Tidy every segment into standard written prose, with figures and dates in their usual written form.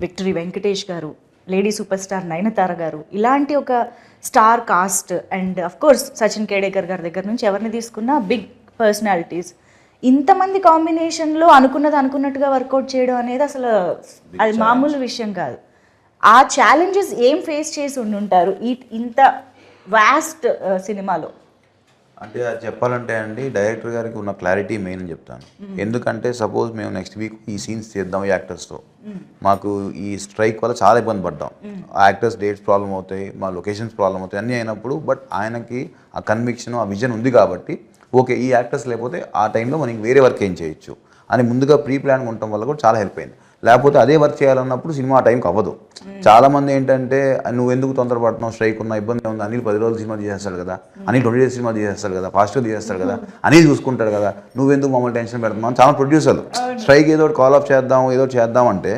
Victory Venkatesh గారు, lady super star Nayanthara గారు, ఇలాంటి ఒక star cast and of course Sachin Khedekar గారి దగ్గర నుంచి ఎవరిని తీసుకున్నా బిగ్ పర్సనాలిటీస్, ఇంతమంది కాంబినేషన్లో అనుకున్నట్టుగా వర్కౌట్ చేయడం అనేది అసలు అది మామూలు విషయం కాదు. ఆ ఛాలెంజెస్ ఏం ఫేస్ చేసి ఉండుంటారు ఇంత వాస్ట్ సినిమాలో? అంటే అది చెప్పాలంటే అండి, డైరెక్టర్ గారికి ఉన్న క్లారిటీ మెయిన్ అని చెప్తాను. ఎందుకంటే సపోజ్ మేము నెక్స్ట్ వీక్ ఈ సీన్స్ చేద్దాం ఈ యాక్టర్స్తో, మాకు ఈ స్ట్రైక్ వల్ల చాలా ఇబ్బంది పడ్డాం, ఆ యాక్టర్స్ డేట్స్ ప్రాబ్లం అవుతాయి, మా లొకేషన్స్ ప్రాబ్లం అవుతాయి అన్నీ అయినప్పుడు, బట్ ఆయనకి ఆ కన్విక్షన్ ఆ విజన్ ఉంది కాబట్టి ఓకే ఈ యాక్టర్స్ లేకపోతే ఆ టైంలో మనకి వేరే వర్క్ ఏం చేయొచ్చు అని ముందుగా ప్రీ ప్లాన్ ఉండటం వల్ల కూడా చాలా హెల్ప్ అయింది. లేకపోతే అదే వర్క్ చేయాలన్నప్పుడు సినిమా ఆ టైంకి అవ్వదు. చాలామంది ఏంటంటే నువ్వు ఎందుకు తొందరపడుతున్నావు, స్ట్రైక్ ఉన్న ఇబ్బంది ఉంది, అనిల్ 10 రోజులు సినిమా తీసేస్తాడు కదా, అనిల్ 20 డేస్ సినిమా తీసేస్తాడు కదా, ఫాస్ట్గా తీసేస్తాడు కదా, అనిల్ చూసుకుంటాడు కదా, నువ్వెందుకు మమ్మల్ని టెన్షన్ పెడుతున్నావు చాలా ప్రొడ్యూసర్లు స్ట్రైక్ ఏదో కాల్ ఆఫ్ చేద్దాం ఏదో చేద్దాం అంటే,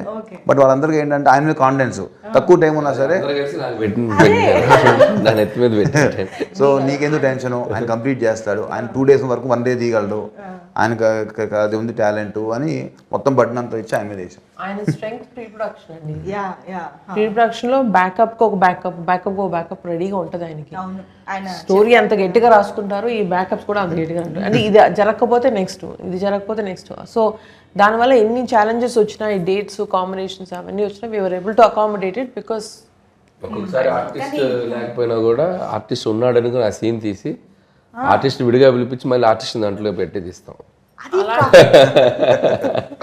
బట్ వాళ్ళందరికీ ఏంటంటే ఆయన మీద కాన్ఫిడెన్స్ తక్కువ టైం ఉన్నా సరే సో నీకెందుకు టెన్షన్, ఆయన కంప్లీట్ చేస్తాడు, ఆయన 2 days వరకు 1 day తీయగలడు, ఆయనకు అది ఉంది టాలెంట్ అని మొత్తం బటన్ అంతా ఇచ్చి ఆయన మీద వేసాం. ఆయన స్ట్రెంగ్త్ ప్రీ ప్రొడక్షన్ అండి. ప్రీ ప్రొడక్షన్ లో బ్యాకప్ ఒక బ్యాకప్ రెడీగా ఉంటుంది ఆయనకి. స్టోరీ అంత గట్టిగా రాసుకుంటారు, ఈ బ్యాకప్స్ కూడా అంత గట్టిగా ఉంటాయి. అంటే ఇది జరగకపోతే నెక్స్ట్, ఇది జరగకపోతే నెక్స్ట్. సో దానివల్ల ఎన్ని ఛాలెంజెస్ వచ్చినా, ఈ డేట్స్ కాంబినేషన్స్ అవన్నీ వచ్చినా we were able to accommodate it. Because ఒక్కొక్కసారి ఆర్టిస్ట్ లేకపోయినా కూడా ఆర్టిస్ట్ ఉన్నాడని ఆ సీన్ తీసి ఆర్టిస్ట్ విడిగా పిలిపించి మళ్ళీ ఆర్టిస్ట్ దాంట్లో పెట్టి తీస్తాం.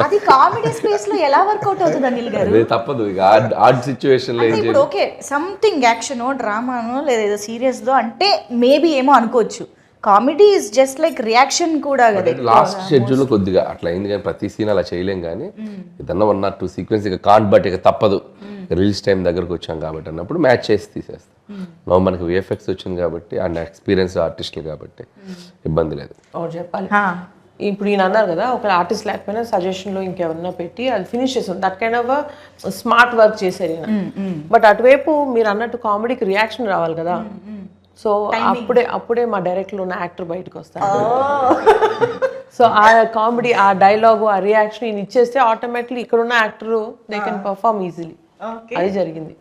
అది కామెడీ స్పేస్ లో ఎలా వర్కౌట్ అవుతుంది అనిల్ గారు? తప్పదు ఇక ఆర్ట్ సిచ్యువేషన్ లో. ఇప్పుడు ఓకే సంథింగ్ యాక్షనో డ్రామానో లేదా ఏదో సీరియస్ దో అంటే మేబీ ఏమో అనుకోవచ్చు, comedy is just like reaction కూడా కదా. లాస్ట్ షెడ్యూల్ కొద్దిగా అట్లా అయింది కానీ ప్రతి సీన్ అలా చేయలేం. కానీ ఏదన్నా 1 or 2 సీక్వెన్స్ ఇక కాంట్ బట్ ఇక తప్పదు, రిలీజ్ టైం దగ్గరకు వచ్చాం కాబట్టి అన్నప్పుడు మ్యాచ్ చేసి తీసేస్తాం. మనకు విఎఫ్ఎక్స్ వచ్చింది కాబట్టి అండ్ ఎక్స్పీరియన్స్ ఆర్టిస్టులు కాబట్టి ఇబ్బంది లేదు. చెప్పాలి ఇప్పుడు ఈయన అన్నారు కదా, ఒక ఆర్టిస్ట్ లేకపోయినా సజెషన్లో ఇంకెవరన్నా పెట్టి అది ఫినిష్ చేస్తాం, that kind of smart work చేశారు ఈయన. బట్ అటువైపు మీరు అన్నట్టు కామెడీకి రియాక్షన్ రావాలి కదా, సో అప్పుడే మా డైరెక్ట్లో ఉన్న యాక్టర్ బయటకు వస్తారు. సో ఆ కామెడీ, ఆ డైలాగు, ఆ రియాక్షన్ ఈయన ఇచ్చేస్తే ఆటోమేటిక్లీ ఇక్కడ ఉన్న actor they can perform easily. అది జరిగింది.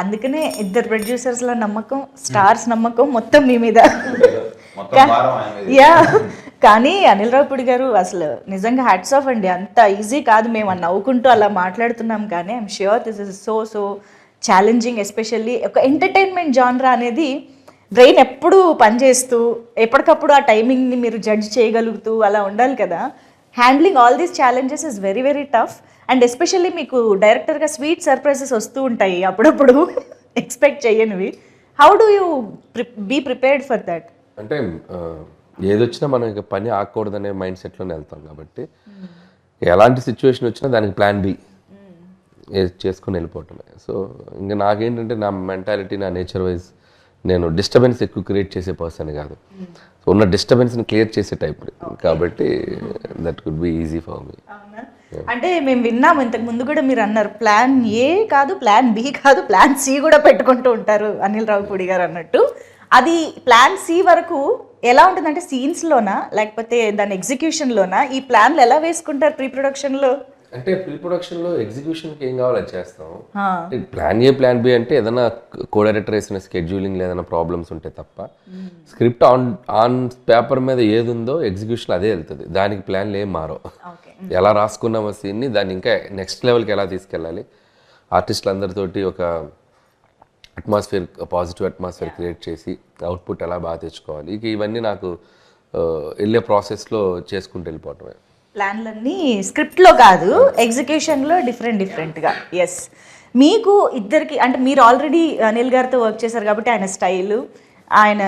అందుకనే ఇద్దరు ప్రొడ్యూసర్స్ల నమ్మకం, స్టార్స్ నమ్మకం మొత్తం మీ మీద. యా కానీ అనిల్ రావిపూడి గారు అసలు నిజంగా హ్యాట్స్ ఆఫ్ అండి. అంత ఈజీ కాదు, మేము నవ్వుకుంటూ అలా మాట్లాడుతున్నాం కానీ I'm sure this is so challenging. Especially ఒక ఎంటర్టైన్మెంట్ జానరా అనేది బ్రెయిన్ ఎప్పుడు పనిచేస్తూ ఎప్పటికప్పుడు ఆ టైమింగ్ని మీరు జడ్జ్ చేయగలుగుతూ అలా ఉండాలి కదా. Handling all these challenges is very very tough. And especially మీకు డైరెక్టర్గా స్వీట్ సర్ప్రైజెస్ వస్తూ ఉంటాయి అప్పుడప్పుడు ఎక్స్పెక్ట్ చేయనివి. How do you be prepared for that? అంటే ఏదొచ్చినా మనం ఇక పని ఆగకూడదనే మైండ్ సెట్లోనే వెళ్తాం కాబట్టి ఎలాంటి సిచ్యువేషన్ వచ్చినా దానికి ప్లాన్ బి చేసుకుని వెళ్ళిపోవటమే. సో ఇంకా నాకేంటంటే నా మెంటాలిటీ, నా నేచర్ వైజ్ నేను డిస్టర్బెన్స్ ఎక్కువ క్రియేట్ చేసే పర్సన్ కాదు, ఉన్న డిస్టర్బెన్స్ని క్లియర్ చేసే టైప్ కాబట్టి that could be easy for me. అంటే మేము విన్నాము ఇంతకు ముందు కూడా, మీరు అన్నారు ప్లాన్ ఏ కాదు, ప్లాన్ బి కాదు, ప్లాన్ సి కూడా పెట్టుకుంటూ ఉంటారు అనిల్ రావిపూడి గారు అన్నట్టు. అది ప్లాన్ సి వరకు ఎలా ఉంటుందంటే సీన్స్లోనా లేకపోతే దాని ఎగ్జిక్యూషన్లోనా? ఈ ప్లాన్లు ఎలా వేసుకుంటారు ప్రీ ప్రొడక్షన్లో? అంటే ప్రీ ప్రొడక్షన్లో ఎగ్జిక్యూషన్కి ఏం కావాలో అది చేస్తాం. ప్లాన్ ఏ ప్లాన్ బి అంటే ఏదైనా కో డైరెక్టర్ వేసిన స్కెడ్యూలింగ్ ఏదైనా ప్రాబ్లమ్స్ ఉంటే తప్ప స్క్రిప్ట్ ఆన్ పేపర్ మీద ఏది ఉందో ఎగ్జిక్యూషన్ అదే వెళ్తుంది, దానికి ప్లాన్లు ఏం మారో. ఎలా రాసుకున్నామో సీన్ని దాన్ని ఇంకా నెక్స్ట్ లెవెల్కి ఎలా తీసుకెళ్ళాలి, ఆర్టిస్టులు అందరితోటి ఒక అట్మాస్ఫియర్, పాజిటివ్ అట్మాస్ఫియర్ క్రియేట్ చేసి అవుట్పుట్ ఎలా బాగా తెచ్చుకోవాలి, ఇక ఇవన్నీ నాకు వెళ్ళే ప్రాసెస్లో చేసుకుంటూ వెళ్ళిపోవటమే. ప్లాన్లన్నీ స్క్రిప్ట్లో కాదు, ఎగ్జిక్యూషన్లో డిఫరెంట్గా. ఎస్, మీకు ఇద్దరికి అంటే మీరు ఆల్రెడీ అనిల్ గారితో వర్క్ చేశారు కాబట్టి ఆయన స్టైలు, ఆయన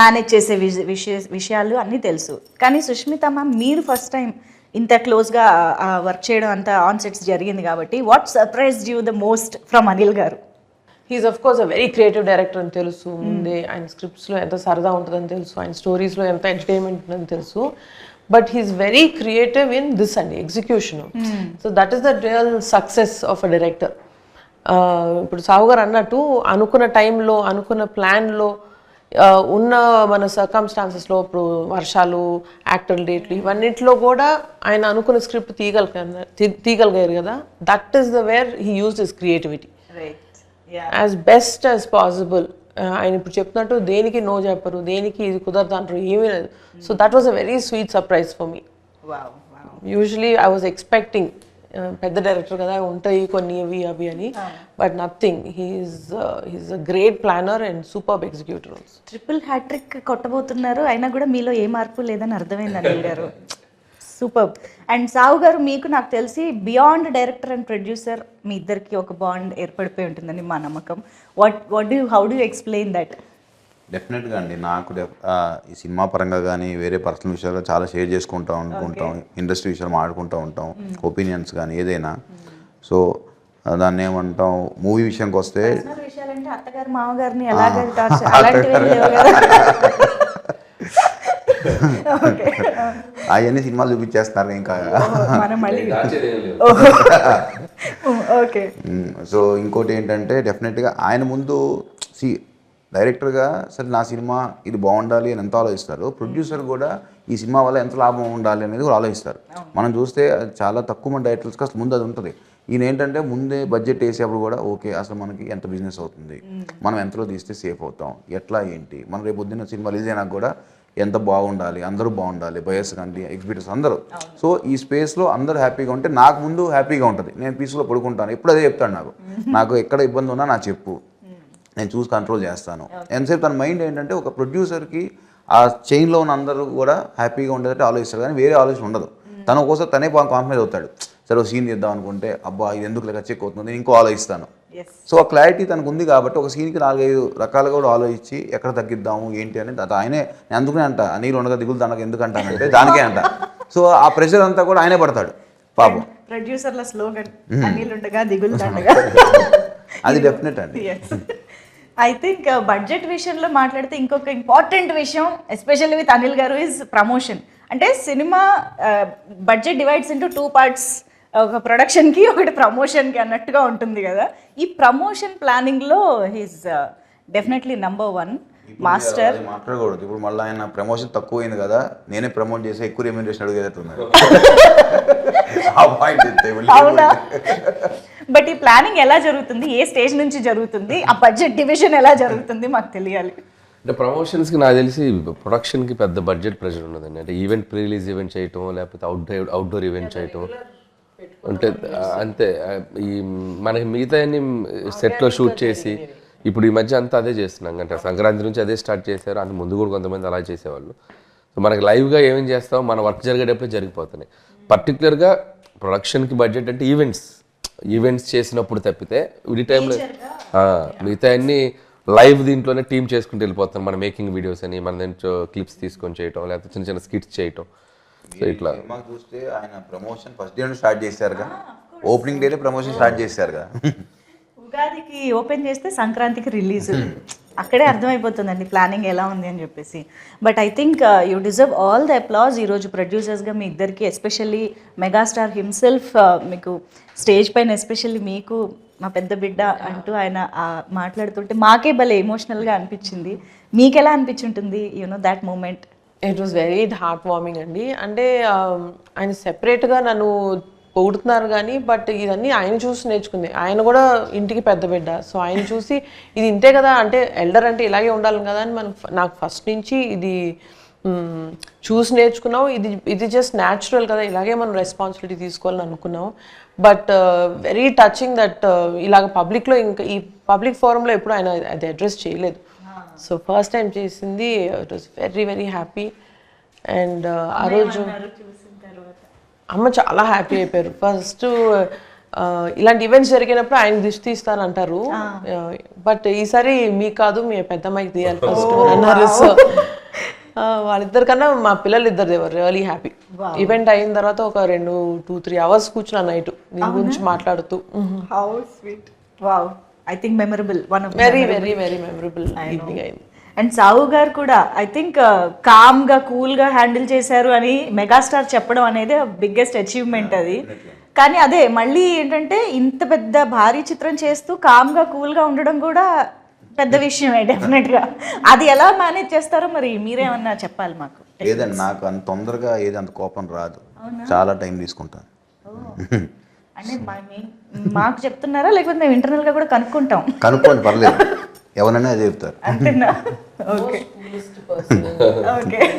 మేనేజ్ చేసే విషయాలు అన్నీ తెలుసు. కానీ సుష్మిత మ్యామ్, మీరు ఫస్ట్ టైం ఇంత క్లోజ్గా వర్క్ చేయడం అంతా ఆన్ సెట్స్ జరిగింది కాబట్టి what surprised you the most from Anil గారు? He's of course a very creative director అని తెలుసు ముందే. ఆయన స్క్రిప్ట్స్లో ఎంత సరదా ఉంటుందని తెలుసు, ఆయన స్టోరీస్లో ఎంత ఎంటర్టైన్మెంట్ ఉంటుందని తెలుసు. But he's very creative in this అండి execution. So that is the real success of a director. ఇప్పుడు సాహు గారు అన్నట్టు అనుకున్న టైంలో, అనుకున్న ప్లాన్లో ఉన్న మన సర్కమ్స్టాన్సెస్లో ఇప్పుడు వర్షాలు, యాక్టర్ డేట్లు, ఇవన్నిట్లో కూడా ఆయన అనుకున్న స్క్రిప్ట్ తీయగలిగారు కదా. That is the where he used his creativity as best as possible. ఆయన ఇప్పుడు చెప్తున్నట్టు దేనికి నో చెప్పరు, దేనికి ఇది కుదరదు అంటారు, ఏమీ లేదు. So that was a very sweet surprise for me. Usually I was expecting పెద్ద డైరెక్టర్ కదా ఉంటాయి కొన్ని ఇవి అవి అని, but nothing. He's a great planner and superb executor also. Triple hat trick కొట్టబోతున్నారు, అయినా కూడా మీలో ఏ మార్పు లేదని అర్థమైంది అనిల్ గారు. సూపర్. అండ్ సావు గారు, మీకు నాకు తెలిసి బియాండ్ డైరెక్టర్ అండ్ ప్రొడ్యూసర్ మీ ఇద్దరికి ఒక బాండ్ ఏర్పడిపోయి ఉంటుందని మా నమ్మకం. How do explain that? డెఫినెట్గా అండి, నాకు ఈ సినిమా పరంగా కానీ వేరే పర్సనల్ విషయాలు చాలా షేర్ చేసుకుంటూ అనుకుంటాం, ఇండస్ట్రీ విషయాలు మాట్లాడుకుంటూ ఉంటాం, ఒపీనియన్స్ కానీ ఏదైనా. సో దాన్ని ఏమంటాం, మూవీ విషయానికి వస్తే విషయాలంటే అత్తగారు మామగారిని ఎలాగ అలాంటివి లేవు కదా. అవన్నీ సినిమాలు చూపించేస్తున్నారు ఇంకా. ఓకే. సో ఇంకోటి ఏంటంటే డెఫినెట్గా ఆయన ముందు డైరెక్టర్గా సరే నా సినిమా ఇది బాగుండాలి అని ఎంత ఆలోచిస్తారు, ప్రొడ్యూసర్ కూడా ఈ సినిమా వల్ల ఎంత లాభం ఉండాలి అనేది కూడా ఆలోచిస్తారు. మనం చూస్తే చాలా తక్కువ మంది డైరెక్టర్స్కి అసలు ముందు అది ఉంటుంది. ఈయన ఏంటంటే ముందే బడ్జెట్ వేసేప్పుడు కూడా ఓకే అసలు మనకి ఎంత బిజినెస్ అవుతుంది, మనం ఎంతలో తీస్తే సేఫ్ అవుతాం, ఎట్లా ఏంటి, మనం రేపు పొద్దున్న సినిమా రిలీజ్ అయినా కూడా ఎంత బాగుండాలి, అందరూ బాగుండాలి, బయర్స్ కానీ ఎగ్జిబిటర్స్ అందరూ. సో ఈ స్పేస్లో అందరూ హ్యాపీగా ఉంటే నాకు ముందు హ్యాపీగా ఉంటుంది, నేను పీస్లో పడుకుంటాను. ఎప్పుడు అదే చెప్తాను, నాకు ఎక్కడ ఇబ్బంది ఉన్నా నాకు చెప్పు, నేను చూసి కంట్రోల్ చేస్తాను. ఎంతసేపు తన మైండ్ ఏంటంటే ఒక ప్రొడ్యూసర్కి ఆ చైన్లో ఉన్న అందరూ కూడా హ్యాపీగా ఉండేటట్టు ఆలోచిస్తారు, కానీ వేరే ఆలోచన ఉండదు. తను ఒక్కోసారి తనే కాంప్రమైజ్ అవుతాడు. సరే సీన్ తీద్దాం అనుకుంటే అబ్బా ఇది ఎందుకు లెక్క చెక్ అవుతుంది, నేను ఇంకో ఆలోచిస్తాను. సో ఆ క్లారిటీ తనకు ఉంది కాబట్టి ఒక సీన్కి 4-5 రకాలుగా కూడా ఆలోచించి ఎక్కడ తగ్గిద్దాము ఏంటి అనేది ఆయనే. నేను అందుకనే అంట నీళ్ళు ఉండగా దిగులు దండగా ఎందుకు అంటానంటే దానికే అంట. సో ఆ ప్రెషర్ అంతా కూడా ఆయనే పడతాడు పాపం. ప్రొడ్యూసర్ల స్లోగన్ అనిల్ ఉండగా దిగులు దండగా. అది డెఫినెట్ అండి. ఐ థింక్ బడ్జెట్ విషయంలో మాట్లాడితే ఇంకొక ఇంపార్టెంట్ విషయం ఎస్పెషల్లీ విత్ అనిల్ గారు ఈజ్ ప్రమోషన్. అంటే cinema budget divides into 2 parts, ఒక ప్రొడక్షన్కి ఒకటి ప్రమోషన్కి అన్నట్టుగా ఉంటుంది కదా. ఈ ప్రమోషన్ ప్లానింగ్లో హీస్ డెఫినెట్లీ నెంబర్ 1 మాస్టర్. మాట్లాడకూడదు ఇప్పుడు, మళ్ళీ ఆయన ప్రమోషన్ తక్కువ అయింది కదా, నేనే ప్రమోట్ చేసి ఎక్కువ రెమ్యూనరేషన్ అడిగేటట్టున్నారు. అవునా? బట్ ఈ ప్లానింగ్ ఎలా జరుగుతుంది, ఏ స్టేజ్ నుంచి జరుగుతుంది, ఆ బడ్జెట్ డివిజన్ ఎలా జరుగుతుంది మాకు తెలియాలి. అంటే ప్రమోషన్స్కి నాకు తెలిసి ప్రొడక్షన్కి పెద్ద బడ్జెట్ ప్రెషర్ ఉన్నదండి. అంటే ఈవెంట్ ప్రీ రిలీజ్ ఈవెంట్ చేయటం, లేకపోతే అవుట్డోర్ ఈవెంట్ చేయటం, అంటే అంతే. ఈ మనకి మిగతా అన్ని సెట్లో షూట్ చేసి ఇప్పుడు ఈ మధ్య అంతా అదే చేస్తున్నాం. అంటే సంక్రాంతి నుంచి అదే స్టార్ట్ చేశారు, అంత ముందు కూడా కొంతమంది అలా చేసేవాళ్ళు. సో మనకి లైవ్గా ఏమేం చేస్తామో మన వర్క్ జరిగేటప్పుడే జరిగిపోతున్నాయి. పర్టికులర్గా ప్రొడక్షన్కి బడ్జెట్ అంటే ఈవెంట్స్ చేసినప్పుడు తప్పితే ఈ టైంలో మిగతా అన్ని లైవ్ దీంట్లోనే టీమ్ చేసుకుంటూ వెళ్ళిపోతాం. మన మేకింగ్ వీడియోస్ అని మన దాంట్లో క్లిప్స్ తీసుకొని చేయటం, లేకపోతే చిన్న చిన్న స్కిట్స్ చేయటం. సో ఇట్లా చూస్తే ఆయన ప్రమోషన్ ఫస్ట్ డే స్టార్ట్ చేశారుగా, ఓపెనింగ్ డేనే ప్రమోషన్ స్టార్ట్ చేశారుగా. ఉగాదికి ఓపెన్ చేస్తే సంక్రాంతికి రిలీజ్, అక్కడే అర్థమైపోతుందండి ప్లానింగ్ ఎలా ఉంది అని చెప్పేసి. But I think you deserve all the applause. ఈరోజు ప్రొడ్యూసర్స్గా మీ ఇద్దరికి, ఎస్పెషల్లీ మెగాస్టార్ హిమ్సెల్ఫ్ మీకు స్టేజ్ పైన, ఎస్పెషల్లీ మీకు మా పెద్ద బిడ్డ అంటూ ఆయన మాట్లాడుతుంటే మాకే భలే ఎమోషనల్గా అనిపించింది. మీకు ఎలా అనిపించుంటుంది that moment? It was very heart warming అండి. అంటే ఆయన సెపరేట్గా నన్ను పొగుడుతున్నారు కానీ, బట్ ఇదన్నీ ఆయన చూసి నేర్చుకుంది. ఆయన కూడా ఇంటికి పెద్ద బిడ్డ, సో ఆయన చూసి ఇది ఇంతే కదా, అంటే ఎల్డర్ అంటే ఇలాగే ఉండాలి కదా అని నాకు ఫస్ట్ నుంచి ఇది చూసి నేర్చుకున్నాం. ఇది జస్ట్ న్యాచురల్ కదా, ఇలాగే మనం రెస్పాన్సిబిలిటీ తీసుకోవాలని అనుకున్నాం. బట్ వెరీ టచింగ్ దట్ ఇలాగ పబ్లిక్లో, ఇంకా ఈ పబ్లిక్ ఫోరంలో ఎప్పుడు ఆయన అది అడ్రస్ చేయలేదు. సో ఫస్ట్ టైం చేసింది. It was very very happy. And ఆ రోజు అమ్మ చాలా హ్యాపీ అయిపోయారు. ఫస్ట్ ఇలాంటి ఈవెంట్స్ జరిగినప్పుడు ఆయన దిష్టి తీస్తానంటారు, బట్ ఈసారి మీకు కాదు మీ పెద్దమ్మాయికి తీయాలి ఫస్ట్ అన్నారు. సో వాళ్ళిద్దరికన్నా మా పిల్లలు ఇద్దరు దేవర్ రియలీ హ్యాపీ. ఈవెంట్ అయిన తర్వాత ఒక 2-3 hours కూర్చున్నా నైట్ దీని గురించి మాట్లాడుతూ. How sweet. Wow. I think memorable, one of very very very memorable evening అయింది. అండ్ సావు గారు కూడా ఐ థింక్ కామ్గా కూల్గా హ్యాండిల్ చేశారు అని మెగాస్టార్ చెప్పడం అనేది బిగ్గెస్ట్ అచీవ్మెంట్ అది. కానీ అదే మళ్ళీ ఏంటంటే ఇంత పెద్ద భారీ చిత్రం చేస్తూ కామ్గా కూల్గా ఉండడం కూడా పెద్ద విషయమే డెఫినెట్గా. అది ఎలా మేనేజ్ చేస్తారో మరి మీరేమన్నా చెప్పాలి మాకు. లేదండి, నాకు అంత తొందరగా ఏది అంత కోపం రాదు, చాలా టైం తీసుకుంటాను. అంటే మాకు చెప్తున్నారా లేకపోతే మేము ఇంటర్నల్గా కూడా కనుక్కుంటాం? కనుక్కోండి, పర్లేదు, ఎవరైనా చెప్తారు. అంతేనా? Okay okay.